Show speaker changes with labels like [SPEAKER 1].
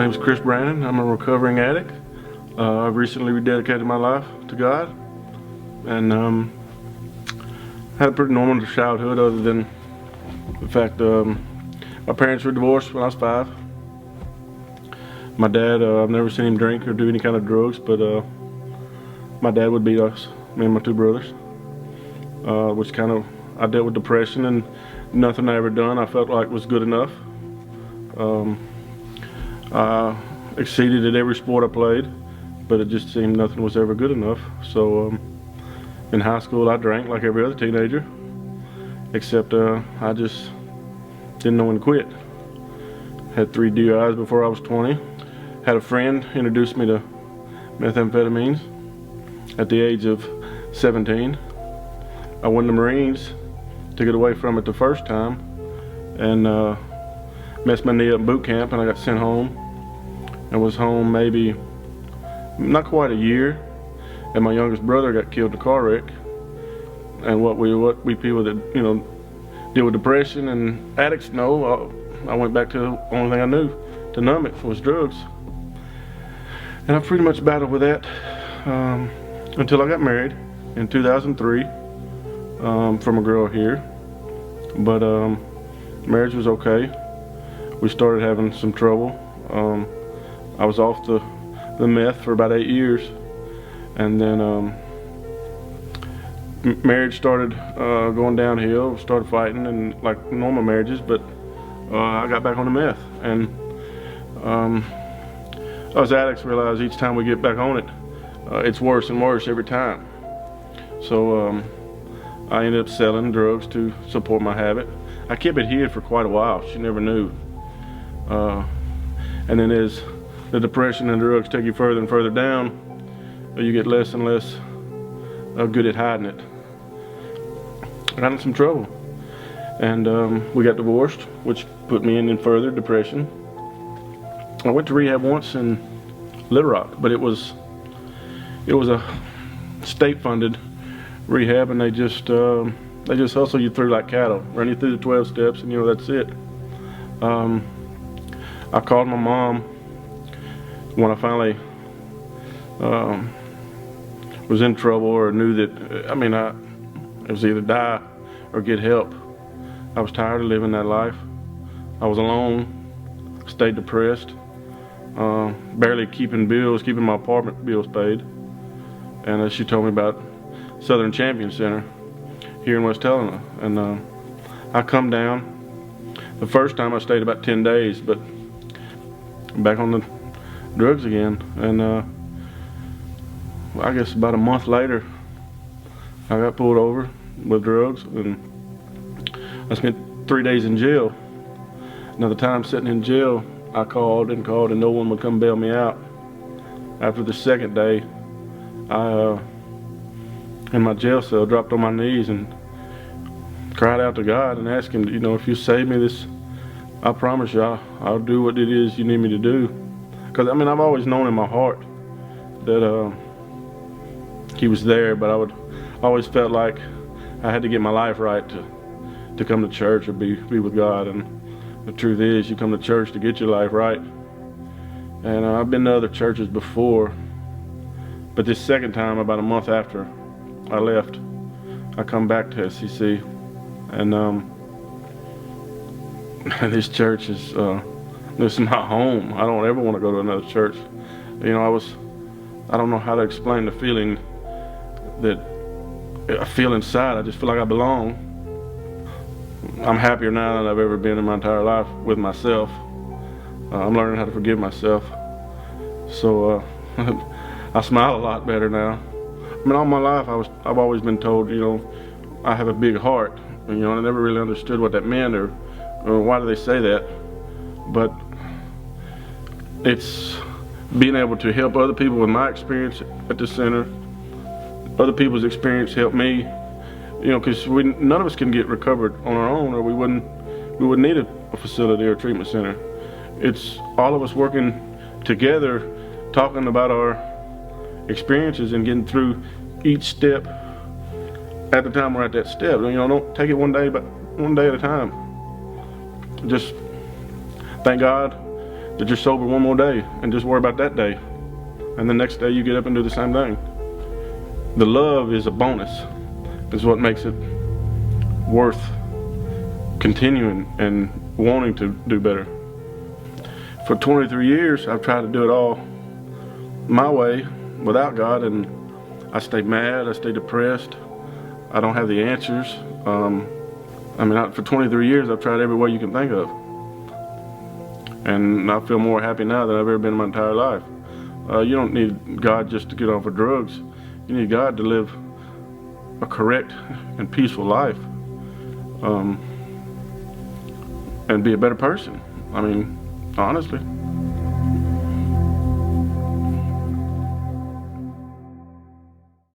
[SPEAKER 1] My name is Brannon. I'm a recovering addict. I've recently rededicated my life to God, and had a pretty normal childhood, other than the fact my parents were divorced when I was 5. My dad, I've never seen him drink or do any kind of drugs, but my dad would beat us, me and my 2 brothers, which kind of, I dealt with depression, and nothing I ever done I felt like was good enough. I exceeded at every sport I played, but it just seemed nothing was ever good enough. So in high school I drank like every other teenager, except I just didn't know when to quit. Had 3 DUIs before I was 20. Had a friend introduce me to methamphetamines at the age of 17. I went to the Marines to get away from it the first time, and messed my knee up in boot camp, and I got sent home, and was home maybe not quite a year, and my youngest brother got killed in a car wreck. And what we people that deal with depression and addicts know, I went back to the only thing I knew to numb it was drugs, and I pretty much battled with that until I got married in 2003 from a girl here. But marriage was okay. We started having some trouble. I was off the meth for about 8 years, and then marriage started going downhill. Started fighting, and like normal marriages, but I got back on the meth, and us addicts realize each time we get back on it, it's worse and worse every time. So I ended up selling drugs to support my habit. I kept it hid for quite a while. She never knew. And then as the depression and drugs take you further and further down, you get less and less good at hiding it. I got in some trouble, and we got divorced, which put me in further depression. I went to rehab once in Little Rock, but it was a state-funded rehab, and they just hustle you through like cattle, run you through the 12 steps, and that's it. I called my mom when I finally was in trouble, or knew that it was either die or get help. I was tired of living that life. I was alone, stayed depressed, barely keeping my apartment bills paid. And she told me about Southern Champion Center here in West Helena, and I come down. The first time I stayed about 10 days, but back on the drugs again, and I guess about a month later I got pulled over with drugs, and I spent 3 days in jail. Now the time sitting in jail, I called and called, and no one would come bail me out. After the second day, I in my jail cell dropped on my knees and cried out to God and asked him, if you save me this, I promise you I'll do what it is you need me to do. Because I've always known in my heart that he was there, but I always felt like I had to get my life right to come to church or be with God. And the truth is, you come to church to get your life right. And I've been to other churches before, but this second time, about a month after I left, I come back to SCC, and this church is this is my home. I don't ever want to go to another church. I don't know how to explain the feeling that I feel inside. I just feel like I belong. I'm happier now than I've ever been in my entire life with myself. I'm learning how to forgive myself. So I smile a lot better now. All my life I've always been told, I have a big heart. And I never really understood what that meant, or why do they say that. But it's being able to help other people with my experience at the center. Other people's experience helped me, because none of us can get recovered on our own, or we wouldn't need a facility or a treatment center. It's all of us working together, talking about our experiences and getting through each step at the time we're at that step. Don't take it one day at a time. Just thank God that you're sober one more day and just worry about that day. And the next day you get up and do the same thing. The love is a bonus. It's what makes it worth continuing and wanting to do better. For 23 years, I've tried to do it all my way without God, and I stay mad, I stay depressed, I don't have the answers. For 23 years, I've tried every way you can think of. And I feel more happy now than I've ever been in my entire life. You don't need God just to get off of drugs. You need God to live a correct and peaceful life, and be a better person. Honestly.